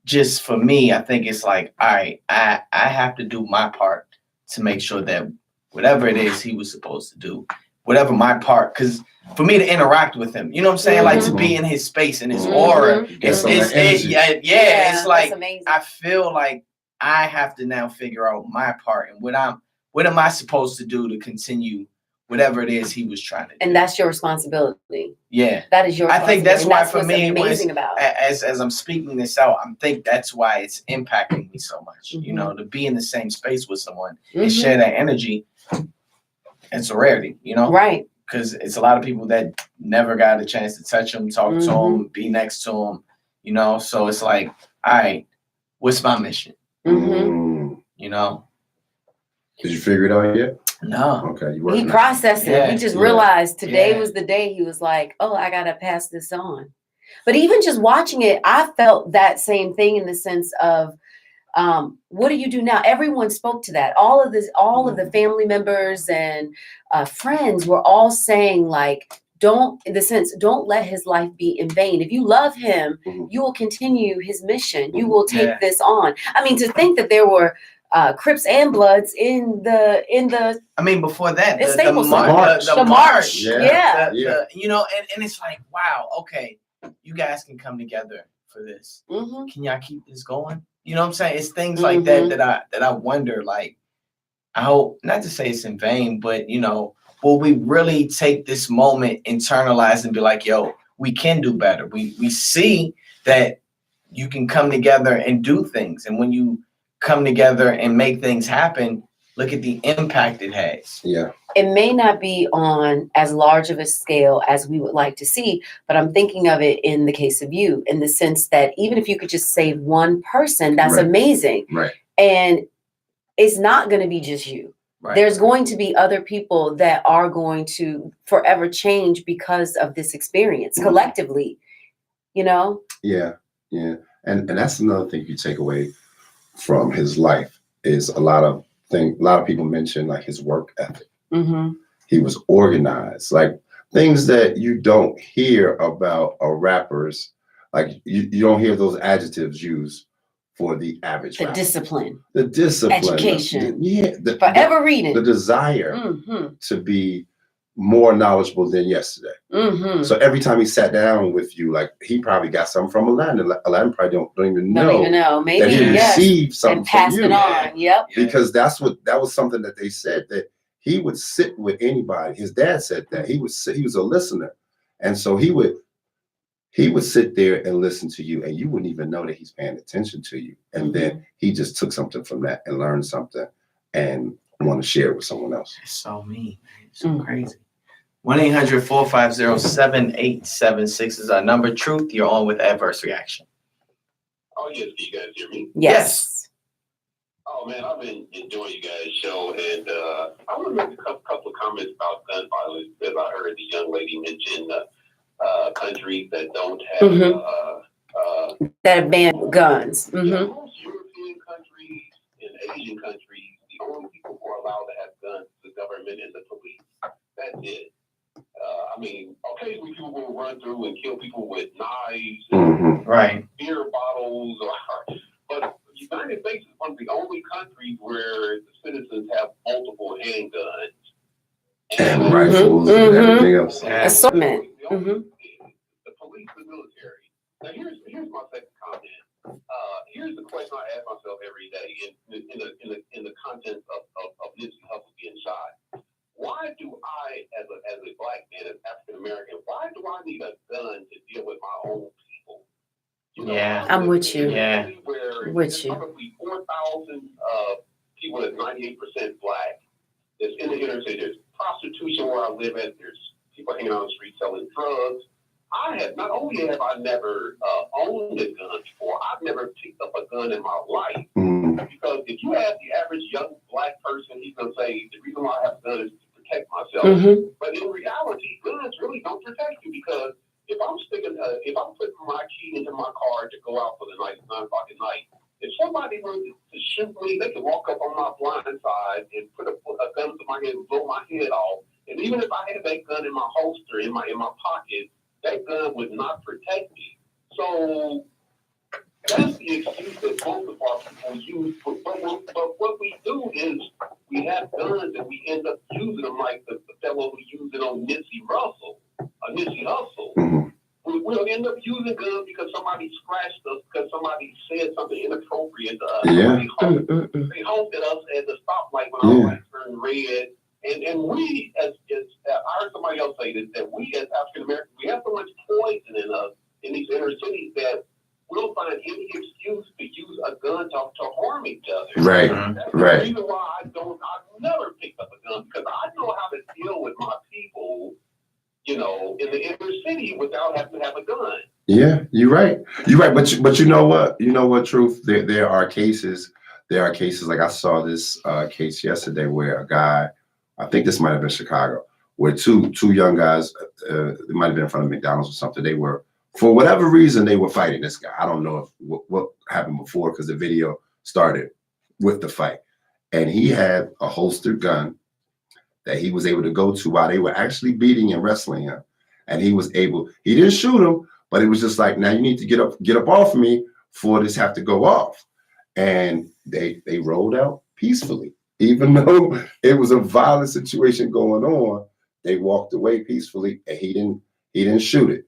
just for me, I think it's like, all right, I have to do my part to make sure that whatever it is he was supposed to do, whatever my part, because for me to interact with him, you know what I'm saying? Like to be in his space and his aura. It's like I feel like I have to now figure out my part and what am I supposed to do to continue whatever it is he was trying to do. And that's your responsibility. Yeah. That is your responsibility. I think that's why for me amazing about as I'm speaking this out, I think that's why it's impacting me so much. You know, to be in the same space with someone and share that energy, it's a rarity, you know? Right. Because it's a lot of people that never got a chance to touch him, talk to him, be next to him, you know? So it's like, all right, what's my mission? You know? Did you figure it out yet? No. Okay. He processed it. Yeah, He just realized today was the day he was like, oh, I got to pass this on. But even just watching it, I felt that same thing in the sense of, what do you do now? Everyone spoke to that. All of the family members and friends were all saying like, don't let his life be in vain. If you love him, you will continue his mission. You will take this on. I mean, to think that there were Crips and Bloods in the. I mean, before that, the march. Yeah. You know, and it's like, wow, okay, you guys can come together for this. Can y'all keep this going? You know what I'm saying? It's things like that I wonder. Like, I hope not to say it's in vain, but you know, will we really take this moment, internalize, and be like, yo, we can do better. We see that you can come together and do things, and when you come together and make things happen, look at the impact it has. Yeah. It may not be on as large of a scale as we would like to see, but I'm thinking of it in the case of you, in the sense that even if you could just save one person, that's amazing. Right. And it's not going to be just you. Right. There's going to be other people that are going to forever change because of this experience collectively, you know? Yeah. Yeah. And that's another thing you take away from his life is a lot of people mention like his work ethic. He was organized, like things that you don't hear about rappers. Like you don't hear those adjectives used for the average rapper. Discipline, education, forever reading, the desire to be more knowledgeable than yesterday. So every time he sat down with you, like he probably got something from Aladdin. Aladdin probably don't even know maybe that he received something and passed from you. It on. Yep. Because that was something that they said, that he would sit with anybody. His dad said that he was a listener, and so he would sit there and listen to you, and you wouldn't even know that he's paying attention to you. And then he just took something from that and learned something and want to share it with someone else. It's so mean. It's so crazy. 1-800-450-7876 is our number. Truth, you're on with Adverse Reaction. Oh, yes. Do you guys hear me? Yes. Oh, man, I've been enjoying you guys' show. And I want to make a couple of comments about gun violence, because I heard the young lady mention countries that don't have that have banned guns. Most European countries and Asian countries, the only people who are allowed to have guns is the government and the police. That's it. I mean, occasionally people will run through and kill people with knives and beer bottles, but the United States is one of the only countries where the citizens have multiple handguns and rifles and everything else. Assortment. The police, the military. Now here's my second comment. Here's the question I ask myself every day in the context of Nipsey Hussle being shot. Why do I, as a black man, as African American, why do I need a gun to deal with my own people? You know, I'm with you. Where with you. Probably 4,000 people that's 98% black. There's in the inner city. There's prostitution where I live at. There's people hanging out on the street selling drugs. Not only have I never owned a gun before, I've never picked up a gun in my life. Because if you ask the average young black person, he's gonna say the reason why I have a gun is to protect myself. But in reality, guns really don't protect you, because if I'm putting my key into my car to go out for the night, 9 o'clock at night, If somebody were to shoot me, they could walk up on my blind side and put a gun to my head and blow my head off. And even if I had that gun in my holster, in my pocket, that gun would not protect me. So that's the excuse that both of our people use. But what we do is we have guns and we end up using them like the fellow who used it on Nipsey Hussle. Mm-hmm. We'll end up using guns because somebody scratched us, because somebody said something inappropriate to us. Yeah. They honked at us at the stoplight when our lights turned red. And we, as I heard somebody else say that we as African Americans, we have so much poison in us in these inner cities that we'll find any excuse to use a gun to harm each other. Right. That's the reason why I've never picked up a gun, because I know how to deal with my people, in the inner city without having to have a gun. Yeah, you're right. You're right. But you know what, Truth? There are cases. Like I saw this case yesterday where a guy, I think this might have been Chicago, where two young guys, it might have been in front of McDonald's or something. They were, for whatever reason, they were fighting this guy. I don't know what happened before, because the video started with the fight. And he had a holstered gun that he was able to go to while they were actually beating and wrestling him. And he didn't shoot him, but it was just like, now you need to get up off of me for this have to go off. And they rolled out peacefully. Even though it was a violent situation going on, they walked away peacefully, and he didn't shoot it.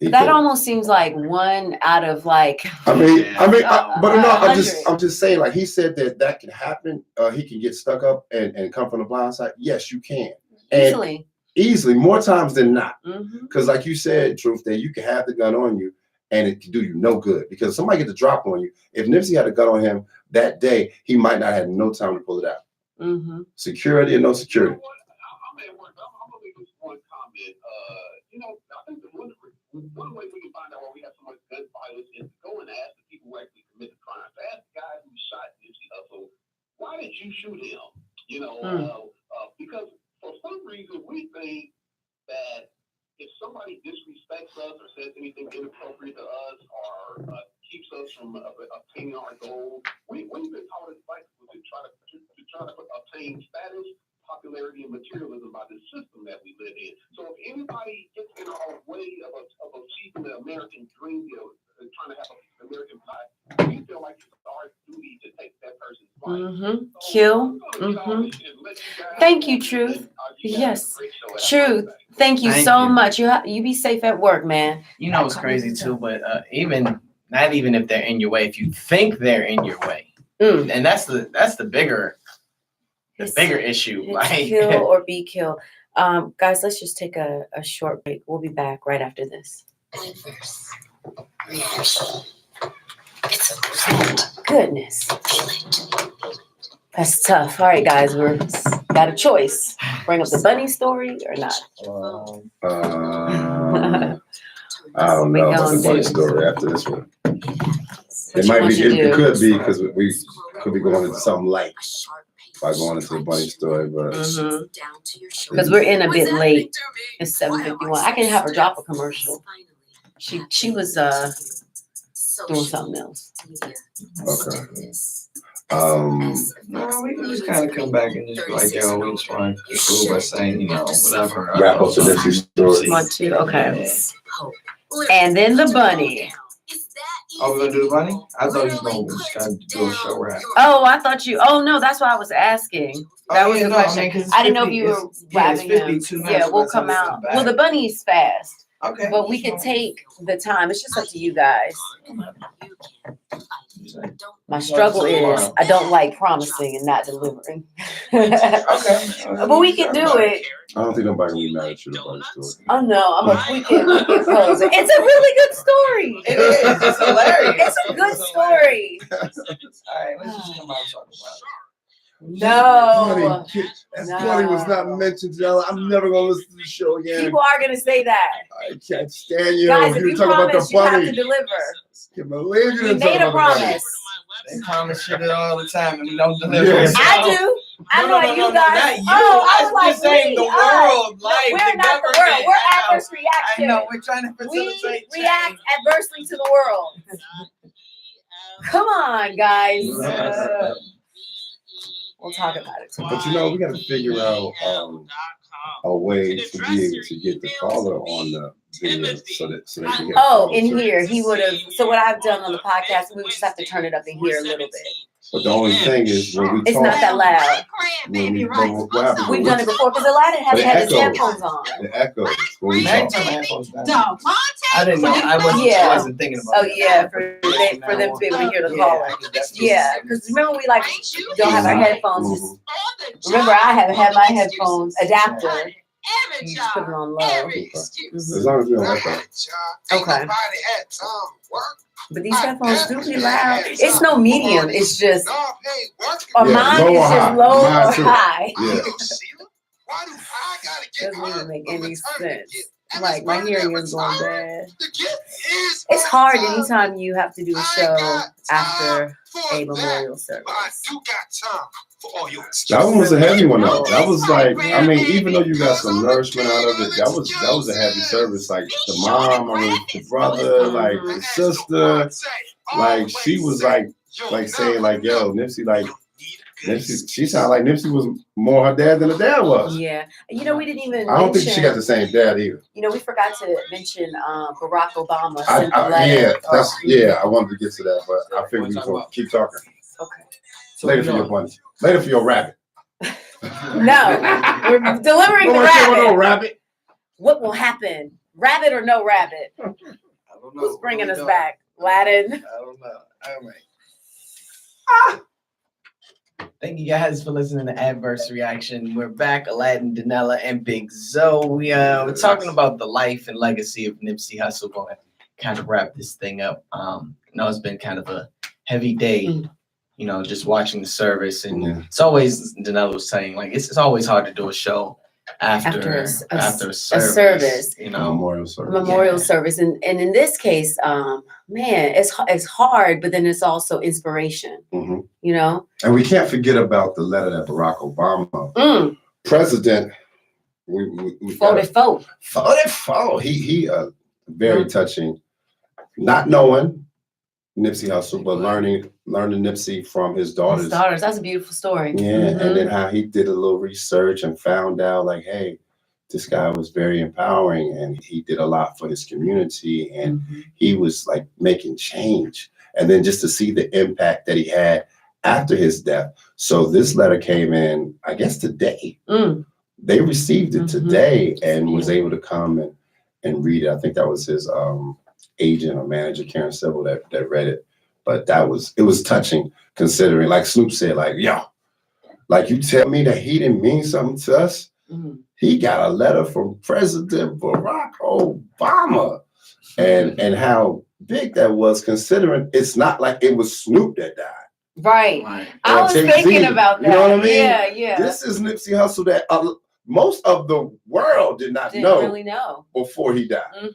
That almost seems like one out of like. But no, I'm just saying, like he said that can happen. He can get stuck up and come from the blind side. Yes, you can. Easily, more times than not. Because like you said, Truth, that you can have the gun on you and it can do you no good, because somebody get the drop on you. If Nipsey had a gun on him that day, he might not have no time to pull it out. Security or no security. I'm at work. I'm gonna make this one comment. I think one way we can find out why we have so much gun violence is to go and ask the people who actually commit the crimes. Ask the guy who shot Nipsey Hussle, why did you shoot him? Because for some reason we think that if somebody disrespects us or says anything inappropriate to us or keeps us from obtaining our goals, we've been taught as black people to try to obtain status, popularity, and materialism by the system that we live in. So if anybody gets in our way of achieving the American dream, trying to have an American pie, we feel like it's our duty to take that person's life. Kill. Thank you, Truth. Yes, Truth. Thank you so much. You be safe at work, man. It's crazy too, but not even if they're in your way, if you think they're in your way, and that's the bigger issue. Like kill or be killed. Guys, let's just take a short break. We'll be back right after this. Adverse reaction. It's a Goodness. That's tough. All right, guys, we're got a choice. Bring up the bunny story or not? I don't know about the bunny story after this one. It might be. It could be, because we could be going into something light by going into the bunny story, but because we're in a bit late. It's 7:51. I can have her drop a commercial. She was doing something else. Okay. No, we can just kind of come back and just be like, yo, we just want to conclude by saying, whatever. Wrap up the Nipsey story. Want to? Okay. And then the bunny. Oh, we're gonna do the bunny? I thought you were gonna do a show wrap. Oh, I thought you. Oh no, that's why I was asking. That was the question. I didn't know if you were wrapping him. Yeah, we'll come out. Well, the bunny is fast. Okay. But we can take the time. It's just up to you guys. My struggle is I don't like promising and not delivering. Okay. But we can do it. I don't think nobody can be mad at you about the story. Oh no, we can close it. It's a really good story. It is. It's hilarious. It's a good story. All right, let's just come out and talk about it. No. Bunny was not mentioned today. I'm never gonna listen to the show again. People are gonna say that. I can't stand you. Guys, if you you talk about promise, the you have bunny. to deliver. Can't believe you We didn't talk made a about the bunny. promise. They promise shit all the time and we don't deliver. Yes. I do. I know you guys. Not you. I was just saying the world, life, we're the not the government. world. We're adverse I reaction. know, we're trying to We facilitate react change. adversely to the world. Come on, guys. Yeah. We'll talk about it tomorrow. But we got to figure out a way to be able to get the caller on the video so that they can get. Oh, in here, he would have. So what I've done on the podcast, we would just have to turn it up in here a little bit. But the only thing is when we It's talk, not that loud. what happens We've when done it before because Aladdin hasn't had his echoes. headphones on. The echoes when we Man, talk. turn my headphones down. I didn't know. I wasn't thinking about Oh that. yeah, for them to be able to hear the caller. Yeah, because remember we don't have our headphones. Mhm. Remember I haven't had my headphones adapter. You just put it on low. Okay. As long as we don't echo. Okay. But these headphones do be loud. It's no medium. It's just, or Yeah, mine low is or just high. low Mine or too. high. Yeah. Doesn't even make any sense. Like my hearing is going bad. It's hard anytime you have to do a show after a memorial service. That one was a heavy one though. That was like, I mean, even though you got some nourishment out of it, that was a heavy service. Like the mom, the brother, like the sister, like she was like saying like, yo, Nipsey, she sounded like Nipsey was more her dad than her dad was. Yeah. We didn't even I don't think she got the same dad either. we forgot to mention Barack Obama. I wanted to get to that, but I figured we gonna keep talking. Okay. So Later for your bunny. Later for your rabbit. No, we're delivering the rabbit. Rabbit. What will happen? Rabbit or no rabbit? I don't know. Who's bringing us back? Aladdin. I don't know. All right. Thank you guys for listening to Adverse Reaction. We're back, Aladdin, Danella, and Big Zoe. We're talking about the life and legacy of Nipsey Hussle. Going to kind of wrap this thing up. It's been kind of a heavy day. Just watching the service, and it's always, Danella was saying, like it's always hard to do a show after a service. Memorial service. Memorial service, and in this case, man, it's hard, but then it's also inspiration. Mm-hmm. And we can't forget about the letter that Barack Obama, president, we voted for. He very touching, not knowing Nipsey Hussle, but learning Nipsey from his daughters. That's a beautiful story. Yeah, and then how he did a little research and found out like, hey, this guy was very empowering and he did a lot for his community and he was like making change. And then just to see the impact that he had after his death. So this letter came in, I guess today. They received it today and was able to come and read it. I think that was his agent or manager, Karen Civil, that read it. But it was touching considering, like Snoop said, like, yo, like you tell me that he didn't mean something to us. He got a letter from President Barack Obama and how big that was considering it's not like it was Snoop that died. Right. I was thinking about that. You know what I mean? Yeah. This is Nipsey Hussle that most of the world didn't really know before he died.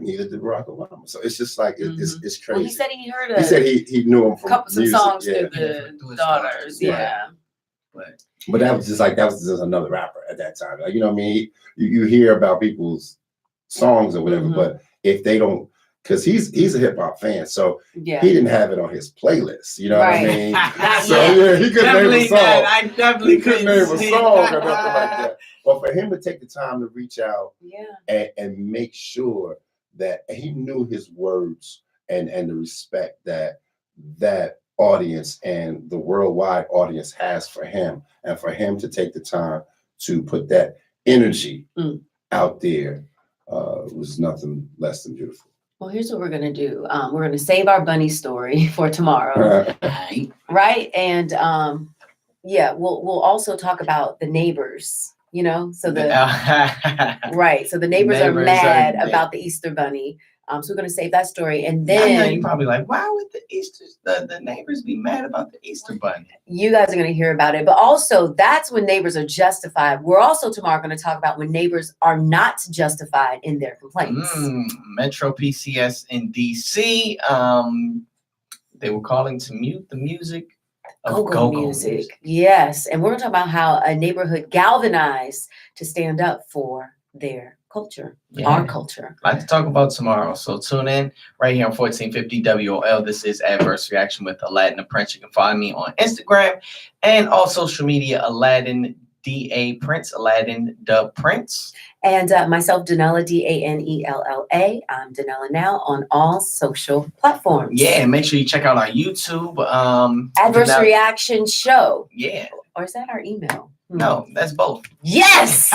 Neither did Barack Obama. So it's just like it's crazy. Well, he said he heard he said he knew him from some music. songs through the daughters. Yeah. But that was just another rapper at that time. Like, I mean, you hear about people's songs or whatever, but if they don't, because he's a hip hop fan, so he didn't have it on his playlist. You know what I mean? So he couldn't name a song. I definitely couldn't name a song or nothing like that. But for him to take the time to reach out and make sure that he knew his words and the respect that audience and the worldwide audience has for him, and for him to take the time to put that energy out there was nothing less than beautiful. Well, here's what we're going to do. We're going to save our bunny story for tomorrow. Right? And we'll also talk about the neighbors, so so the neighbors are mad about the Easter bunny. So we're going to save that story. And then I know you're probably like, why would the neighbors be mad about the Easter bunny? You guys are going to hear about it. But also, that's when neighbors are justified. We're also tomorrow going to talk about when neighbors are not justified in their complaints. Metro PCS in DC, they were calling to mute the music of go-go music. Yes. And we're going to talk about how a neighborhood galvanized to stand up for their culture, Yeah. our culture. A lot to talk about tomorrow. So tune in right here on 1450 WOL. This is Adverse Reaction with Aladdin the Prince. You can find me on Instagram and all social media, Aladdin DA Prince, Aladdin the Prince. And myself, Danella, Danella. I'm Danella Now on all social platforms. Yeah, and make sure you check out our YouTube. Adverse Danella- Reaction Show. Yeah. Or is that our email? No, that's both. Yes!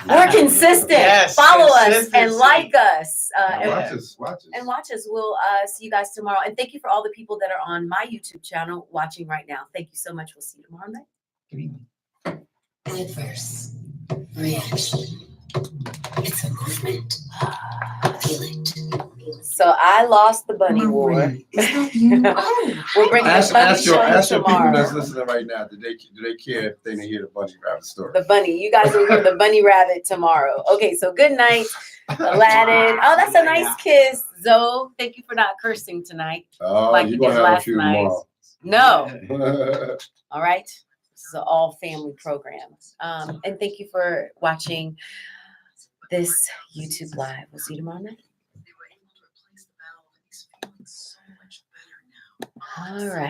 We're consistent. Yes, Follow us and consistency. like us. Now And watch us. and watch us. We'll see you guys tomorrow. And thank you for all the people that are on my YouTube channel watching right now. Thank you so much. We'll see you tomorrow night. Good evening. Adverse reaction. It's a movement. Feel it. So I lost the bunny war. We're bringing Ask, the bunny ask your show people tomorrow. that's listening right now. Do they care if they didn't hear the bunny rabbit story? The bunny. You guys will hear the bunny rabbit tomorrow. Okay, so good night, Aladdin. Oh, that's a nice kiss. Zoe, thank you for not cursing tonight. Oh, Like you're you gonna did have a last few night. No. tomorrow. All right. This is an all family program. And thank you for watching this YouTube live. We'll see you tomorrow night. All right.